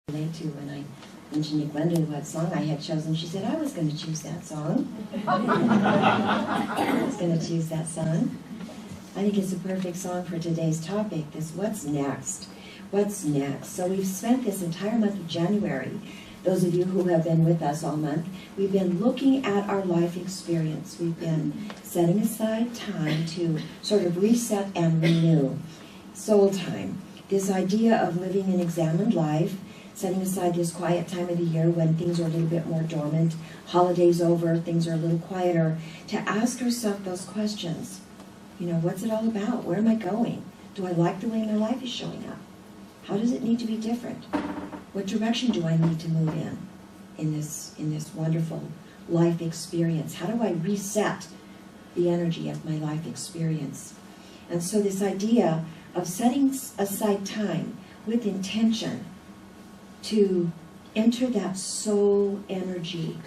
relate to when I mentioned to Glenda what song I had chosen. She said, I was going to choose that song. I was going to choose that song. I think it's a perfect song for today's topic, this what's next? What's next? So we've spent this entire month of January, those of you who have been with us all month, we've been looking at our life experience. We've been setting aside time to sort of reset and renew. Soul time. This idea of living an examined life, setting aside this quiet time of the year when things are a little bit more dormant, holidays over, things are a little quieter, to ask ourselves those questions. You know, what's it all about? Where am I going? Do I like the way my life is showing up? How does it need to be different? What direction do I need to move in this wonderful life experience? How do I reset the energy of my life experience? And so this idea of setting aside time with intention to enter that soul energy,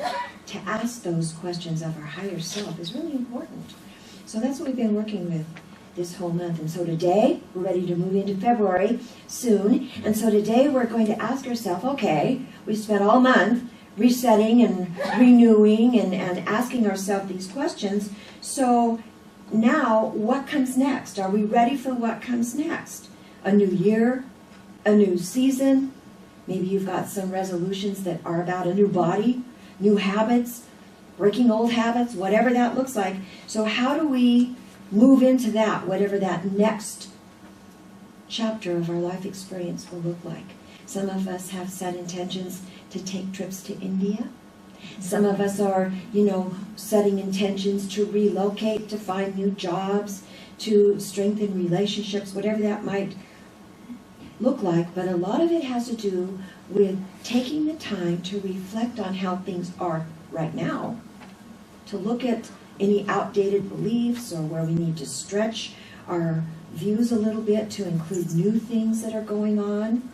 to ask those questions of our higher self is really important. So that's what we've been working with this whole month. And so today, we're ready to move into February soon. And so today we're going to ask ourselves, okay, we spent all month resetting and renewing and asking ourselves these questions. So now, what comes next? Are we ready for what comes next? A new year, a new season. Maybe you've got some resolutions that are about a new body, new habits, breaking old habits, whatever that looks like. So how do we move into that, whatever that next chapter of our life experience will look like? Some of us have set intentions to take trips to India. Some of us are, setting intentions to relocate, to find new jobs, to strengthen relationships, whatever that might look like. But a lot of it has to do with taking the time to reflect on how things are right now, to look at any outdated beliefs or where we need to stretch our views a little bit to include new things that are going on.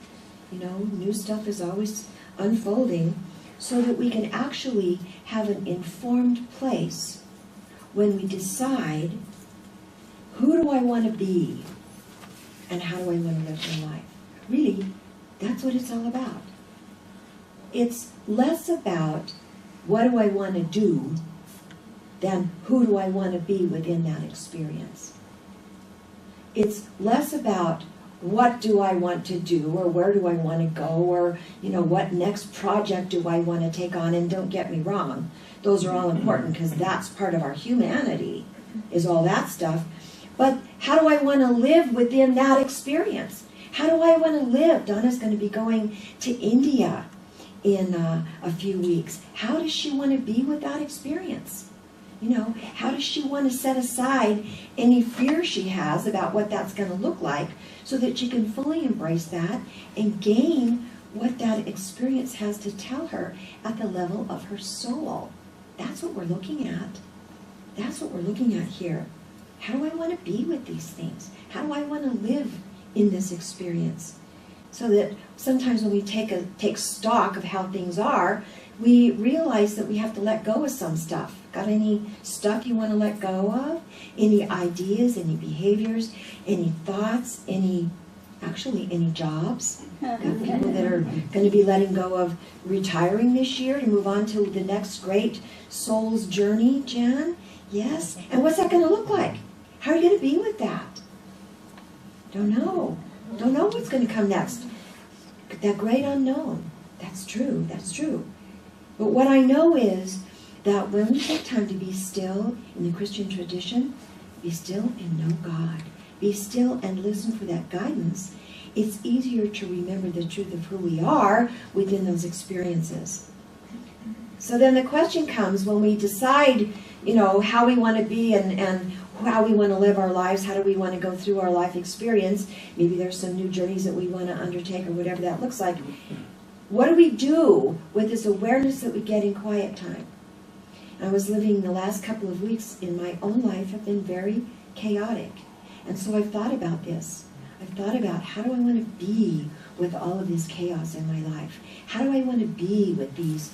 New stuff is always unfolding, so that we can actually have an informed place when we decide, who do I want to be and how do I want to live my life? Really, that's what it's all about. It's less about what do I want to do than who do I want to be within that experience. It's less about what do I want to do, or where do I want to go, or what next project do I want to take on. And don't get me wrong, those are all important because that's part of our humanity, is all that stuff. But how do I want to live within that experience? How do I want to live? Donna's going to be going to India in a few weeks. How does she want to be with that experience? How does she want to set aside any fear she has about what that's going to look like so that she can fully embrace that and gain what that experience has to tell her at the level of her soul? That's what we're looking at. That's what we're looking at here. How do I want to be with these things? How do I want to live in this experience? So that sometimes when we take stock of how things are, we realize that we have to let go of some stuff. Got any stuff you want to let go of? Any ideas, any behaviors, any thoughts, any jobs? Got people that are going to be letting go of retiring this year to move on to the next great soul's journey, Jan? Yes? And what's that going to look like? How are you going to be with that? Don't know. Don't know what's going to come next. That great unknown. That's true. That's true. But what I know is that when we take time to be still in the Christian tradition, be still and know God, be still and listen for that guidance, it's easier to remember the truth of who we are within those experiences. So then the question comes when we decide, how we want to be and how we want to live our lives, how do we want to go through our life experience. Maybe there's some new journeys that we want to undertake or whatever that looks like. What do we do with this awareness that we get in quiet time? I was living the last couple of weeks in my own life have been very chaotic. And so I've thought about this. I've thought about how do I want to be with all of this chaos in my life? How do I want to be with these,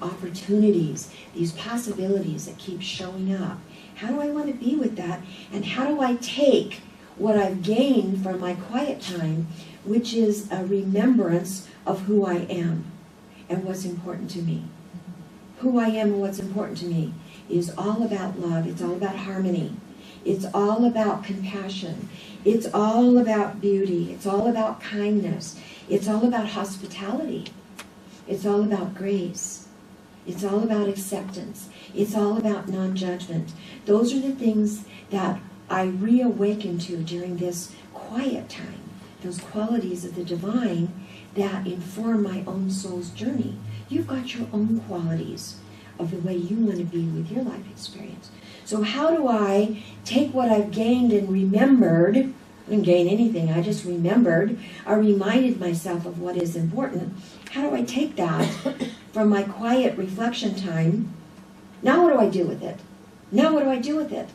opportunities, these possibilities that keep showing up? How do I want to be with that? And how do I take what I've gained from my quiet time, which is a remembrance of who I am and what's important to me. Who I am and what's important to me is all about love. It's all about harmony. It's all about compassion. It's all about beauty. It's all about kindness. It's all about hospitality. It's all about grace. It's all about acceptance. It's all about non-judgment. Those are the things that I reawaken to during this quiet time. Those qualities of the divine that inform my own soul's journey. You've got your own qualities of the way you want to be with your life experience. So how do I take what I've gained and remembered? I didn't gain anything, I just remembered. I reminded myself of what is important. How do I take that from my quiet reflection time? Now what do I do with it? Now what do I do with it?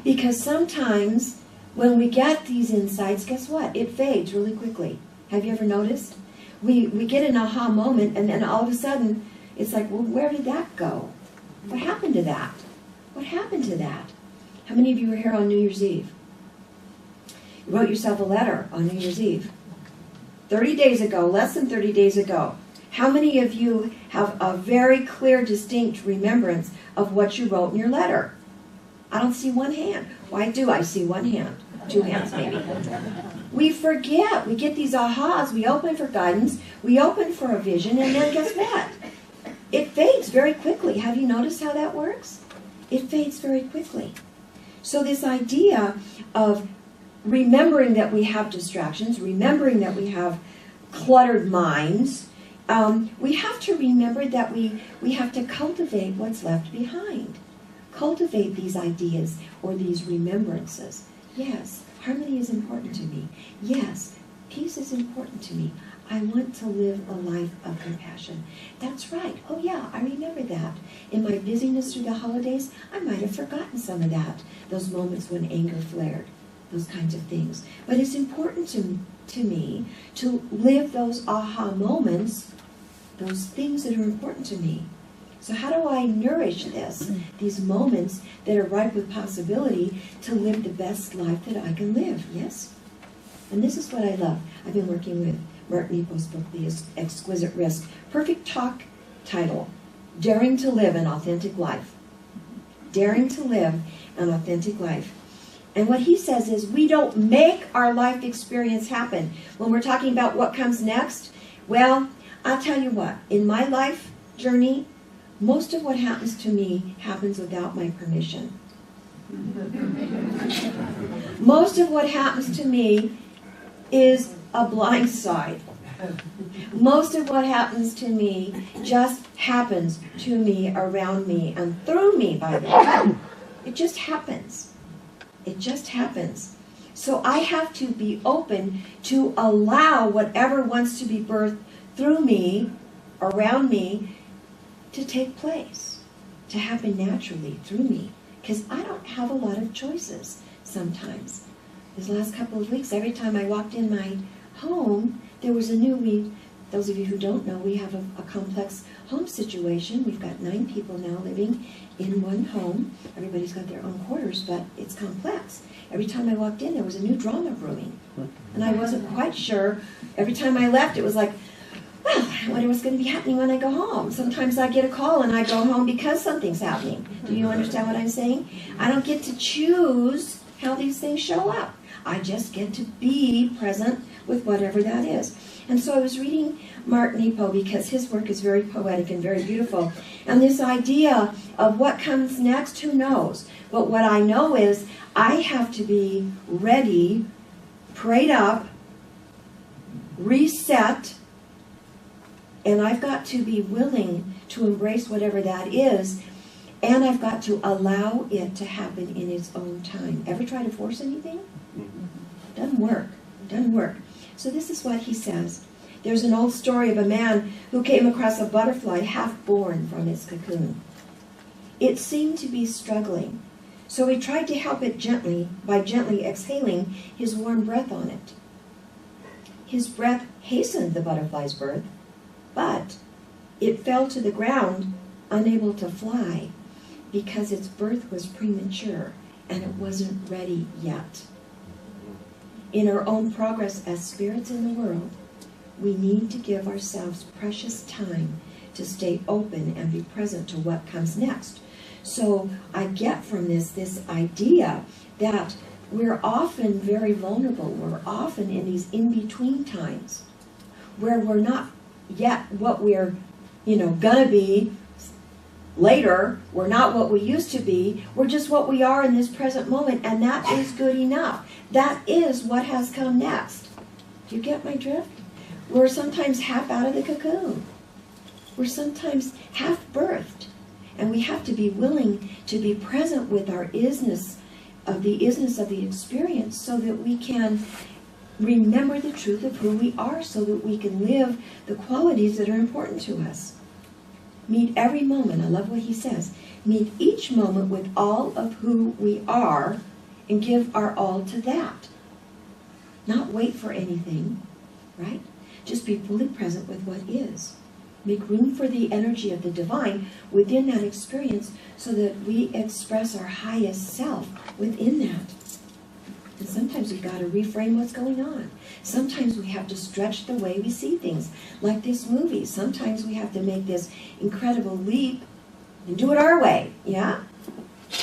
Because sometimes when we get these insights, guess what? It fades really quickly. Have you ever noticed? We get an aha moment, and then all of a sudden, it's like, well, where did that go? What happened to that? What happened to that? How many of you were here on New Year's Eve? You wrote yourself a letter on New Year's Eve. 30 days ago, less than 30 days ago. How many of you have a very clear, distinct remembrance of what you wrote in your letter? I don't see one hand. Why do I see one hand? Two hands maybe. We forget. We get these ahas. We open for guidance. We open for a vision. And then guess what? It fades very quickly. Have you noticed how that works? It fades very quickly. So this idea of remembering that we have distractions, remembering that we have cluttered minds, we have to remember that we have to cultivate what's left behind. Cultivate these ideas or these remembrances. Yes, harmony is important to me. Yes, peace is important to me. I want to live a life of compassion. That's right. Oh yeah, I remember that. In my busyness through the holidays, I might have forgotten some of that. Those moments when anger flared. Those kinds of things. But it's important to me to live those aha moments, those things that are important to me. So how do I nourish this, these moments that are ripe with possibility to live the best life that I can live? Yes? And this is what I love. I've been working with Martin Nepo's book, The Exquisite Risk. Perfect talk title, Daring to Live an Authentic Life. Daring to live an authentic life. And what he says is we don't make our life experience happen. When we're talking about what comes next, well, I'll tell you what, in my life journey, most of what happens to me happens without my permission. Most of what happens to me is a blind side. Most of what happens to me just happens to me, around me, and through me, by the way. It just happens. It just happens. So I have to be open to allow whatever wants to be birthed through me, around me, to take place, to happen naturally through me. Because I don't have a lot of choices sometimes. These last couple of weeks, every time I walked in my home, there was a new, those of you who don't know, we have a complex home situation. We've got 9 people now living in one home. Everybody's got their own quarters, but it's complex. Every time I walked in, there was a new drama brewing. And I wasn't quite sure. Every time I left, it was like, well, I wonder what's going to be happening when I go home. Sometimes I get a call and I go home because something's happening. Do you understand what I'm saying? I don't get to choose how these things show up. I just get to be present with whatever that is. And so I was reading Martin Nepo because his work is very poetic and very beautiful. And this idea of what comes next, who knows? But what I know is I have to be ready, prayed up, reset, and I've got to be willing to embrace whatever that is, and I've got to allow it to happen in its own time. Ever try to force anything? Doesn't work. Doesn't work. So this is what he says. There's an old story of a man who came across a butterfly half born from its cocoon. It seemed to be struggling, so he tried to help it gently by gently exhaling his warm breath on it. His breath hastened the butterfly's birth, but it fell to the ground, unable to fly, because its birth was premature and it wasn't ready yet. In our own progress as spirits in the world, we need to give ourselves precious time to stay open and be present to what comes next. So I get from this idea that we're often very vulnerable. We're often in these in-between times where we're not yet what we're, gonna be later. We're not what we used to be. We're just what we are in this present moment, and that is good enough. That is what has come next. Do you get my drift? We're sometimes half out of the cocoon. We're sometimes half birthed, and we have to be willing to be present with our isness of the experience so that we can remember the truth of who we are, so that we can live the qualities that are important to us. Meet every moment. I love what he says. Meet each moment with all of who we are and give our all to that. Not wait for anything, right? Just be fully present with what is. Make room for the energy of the divine within that experience so that we express our highest self within that. And sometimes we've got to reframe what's going on. Sometimes we have to stretch the way we see things, like this movie. Sometimes we have to make this incredible leap and do it our way, yeah?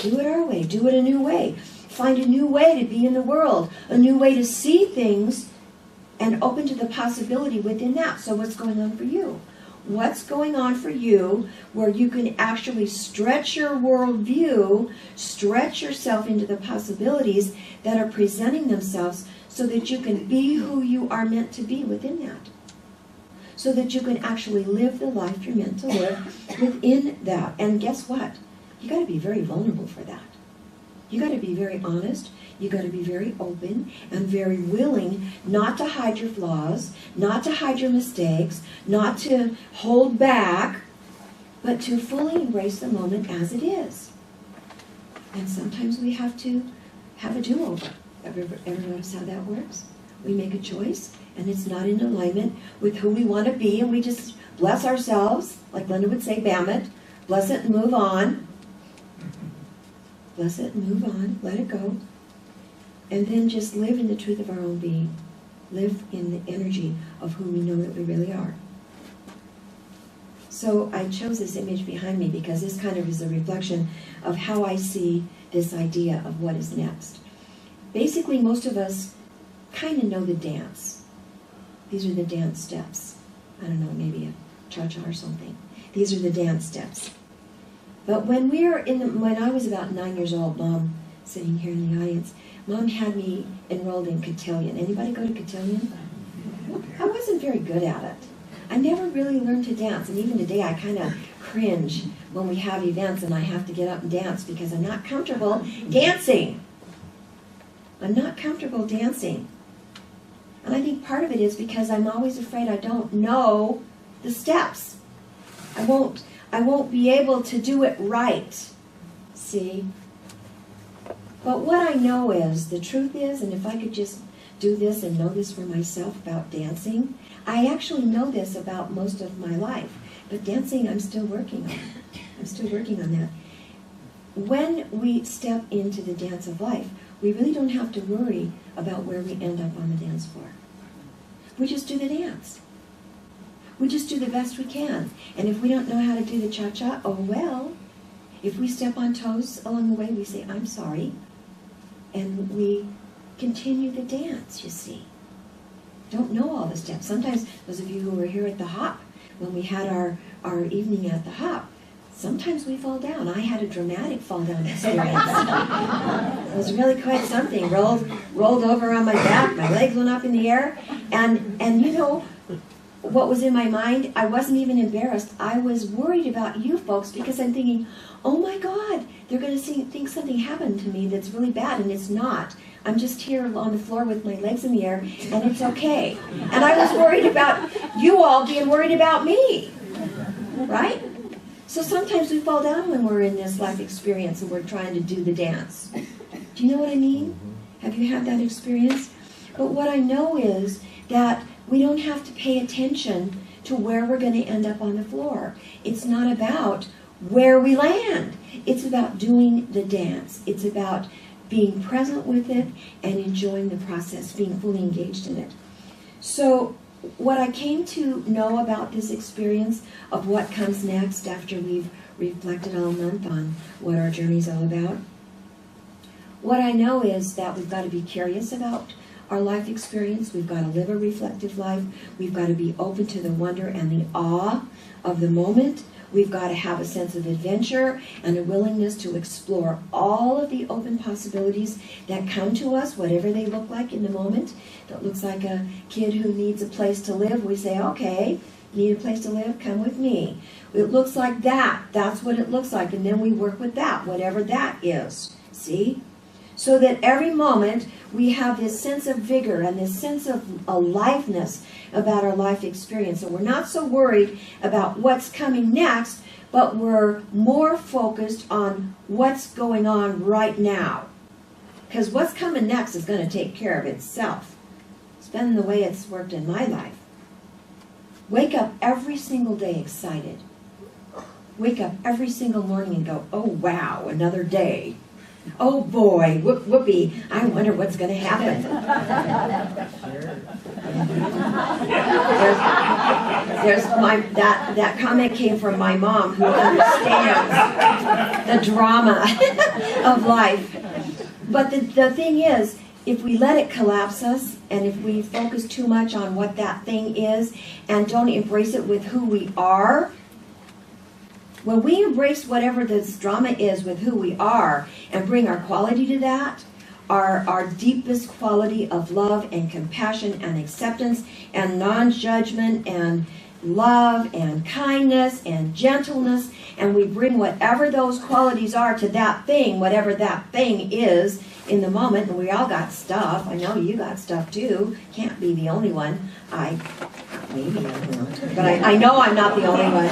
Do it our way. Do it a new way. Find a new way to be in the world, a new way to see things, and open to the possibility within that. So what's going on for you? What's going on for you where you can actually stretch your worldview, stretch yourself into the possibilities that are presenting themselves so that you can be who you are meant to be within that. So that you can actually live the life you're meant to live within that. And guess what? You got to be very vulnerable for that. You got to be very honest. You got to be very open and very willing not to hide your flaws, not to hide your mistakes, not to hold back, but to fully embrace the moment as it is. And sometimes we have to have a do-over. Ever notice how that works? We make a choice, and it's not in alignment with who we want to be, and we just bless ourselves, like Linda would say, bam it, bless it and move on. Bless it and move on, let it go. And then just live in the truth of our own being. Live in the energy of who we know that we really are. So I chose this image behind me because this kind of is a reflection of how I see this idea of what is next. Basically, most of us kind of know the dance. These are the dance steps. I don't know, maybe a cha-cha or something. These are the dance steps. But when I was about 9 years old, Mom, sitting here in the audience, Mom had me enrolled in cotillion. Anybody go to cotillion? I wasn't very good at it. I never really learned to dance, and even today I kind of cringe when we have events and I have to get up and dance because I'm not comfortable dancing. I'm not comfortable dancing. And I think part of it is because I'm always afraid I don't know the steps. I won't be able to do it right. See? But what I know is, the truth is, and if I could just do this and know this for myself about dancing, I actually know this about most of my life. But dancing, I'm still working on. I'm still working on that. When we step into the dance of life, we really don't have to worry about where we end up on the dance floor. We just do the dance. We just do the best we can. And if we don't know how to do the cha-cha, oh well. If we step on toes along the way, we say, I'm sorry. And we continue the dance, you see. Don't know all the steps. Sometimes, those of you who were here at the Hop, when we had our evening at the Hop, sometimes we fall down. I had a dramatic fall down experience. It was really quite something. Rolled over on my back, my legs went up in the air, and you know, what was in my mind? I wasn't even embarrassed. I was worried about you folks because I'm thinking, oh my God, they're going to think something happened to me that's really bad, and it's not. I'm just here on the floor with my legs in the air, and it's okay. And I was worried about you all being worried about me, right? So sometimes we fall down when we're in this life experience and we're trying to do the dance. Do you know what I mean? Have you had that experience? But what I know is that we don't have to pay attention to where we're going to end up on the floor. It's not about where we land. It's about doing the dance. It's about being present with it and enjoying the process, being fully engaged in it. So what I came to know about this experience of what comes next after we've reflected all month on what our journey's all about, what I know is that we've got to be curious about our life experience. We've got to live a reflective life. We've got to be open to the wonder and the awe of the moment. We've got to have a sense of adventure and a willingness to explore all of the open possibilities that come to us, whatever they look like in the moment. That looks like a kid who needs a place to live. We say, okay, need a place to live? Come with me. It looks like that. That's what it looks like. And then we work with that, whatever that is. See? So that every moment we have this sense of vigor and this sense of aliveness about our life experience. And we're not so worried about what's coming next, but we're more focused on what's going on right now. Because what's coming next is going to take care of itself. It's been the way it's worked in my life. Wake up every single day excited. Wake up every single morning and go, oh wow, another day. Oh boy, whoopee, I wonder what's going to happen. That comment came from my mom, who understands the drama of life. But the thing is, if we let it collapse us, and if we focus too much on what that thing is, and don't embrace it with who we are, when we embrace whatever this drama is with who we are and bring our quality to that, our deepest quality of love and compassion and acceptance and non-judgment and love and kindness and gentleness, and we bring whatever those qualities are to that thing, whatever that thing is in the moment, and we all got stuff. I know you got stuff too. Can't be the only one. Maybe I don't know. But I know I'm not the only one.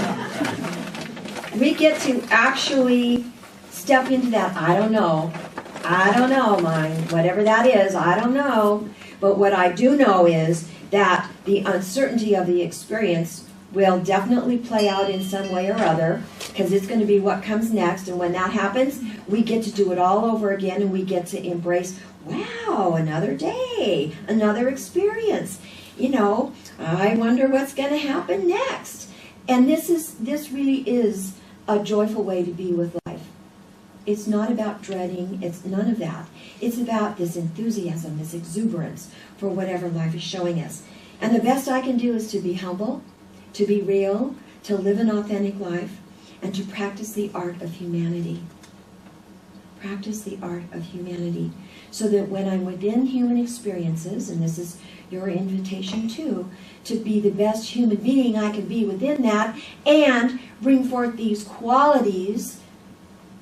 We get to actually step into that, I don't know, mind, whatever that is, I don't know. But what I do know is that the uncertainty of the experience will definitely play out in some way or other, because it's going to be what comes next. And when that happens, we get to do it all over again, and we get to embrace, wow, another day, another experience. You know, I wonder what's going to happen next. And this really is a joyful way to be with life. It's not about dreading, it's none of that. It's about this enthusiasm, this exuberance for whatever life is showing us. And the best I can do is to be humble, to be real, to live an authentic life, and to practice the art of humanity. Practice the art of humanity. So that when I'm within human experiences, and this is your invitation too, to be the best human being I can be within that, and bring forth these qualities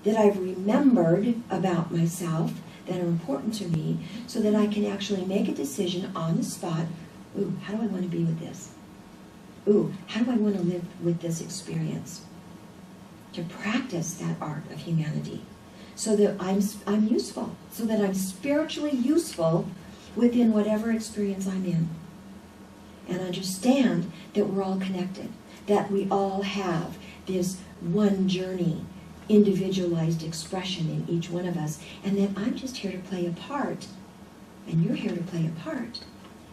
that I've remembered about myself that are important to me, so that I can actually make a decision on the spot. Ooh, how do I want to be with this? Ooh, how do I want to live with this experience? To practice that art of humanity, so that I'm useful, so that I'm spiritually useful within whatever experience I'm in. And understand that we're all connected, that we all have this one journey, individualized expression in each one of us, and that I'm just here to play a part, and you're here to play a part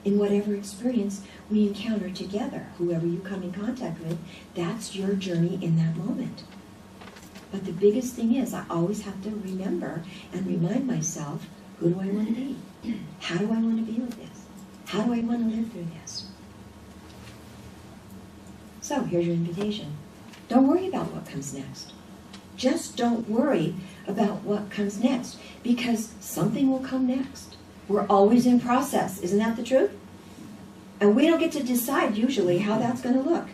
in whatever experience we encounter together. Whoever you come in contact with, that's your journey in that moment. But the biggest thing is, I always have to remember and remind myself, who do I want to be? How do I want to be with this? How do I want to live through this? So here's your invitation. Don't worry about what comes next. Just don't worry about what comes next, because something will come next. We're always in process. Isn't that the truth? And we don't get to decide usually how that's going to look.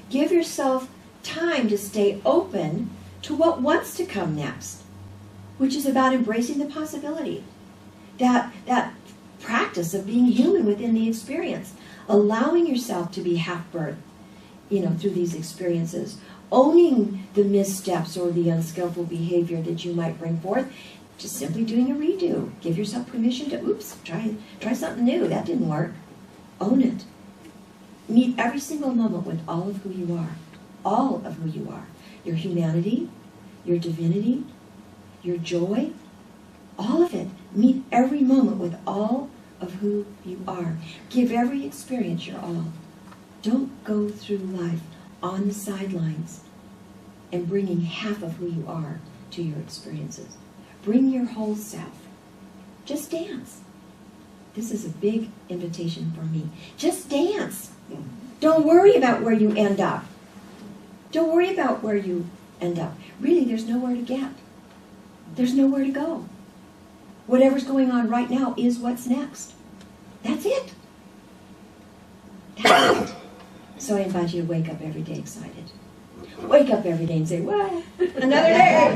Give yourself time to stay open to what wants to come next, which is about embracing the possibility. That practice of being human within the experience, allowing yourself to be half-birth, through these experiences, owning the missteps or the unskillful behavior that you might bring forth, just simply doing a redo. Give yourself permission to, oops, try something new. That didn't work. Own it. Meet every single moment with all of who you are. All of who you are. Your humanity, your divinity, your joy, all of it. Meet every moment with all of who you are. Give every experience your all. Don't go through life on the sidelines and bringing half of who you are to your experiences. Bring your whole self. Just dance. This is a big invitation for me. Just dance. Don't worry about where you end up. Don't worry about where you end up. Really, there's nowhere to get. There's nowhere to go. Whatever's going on right now is what's next. That's it. That's it. So I invite you to wake up every day excited. Wake up every day and say, well, another day.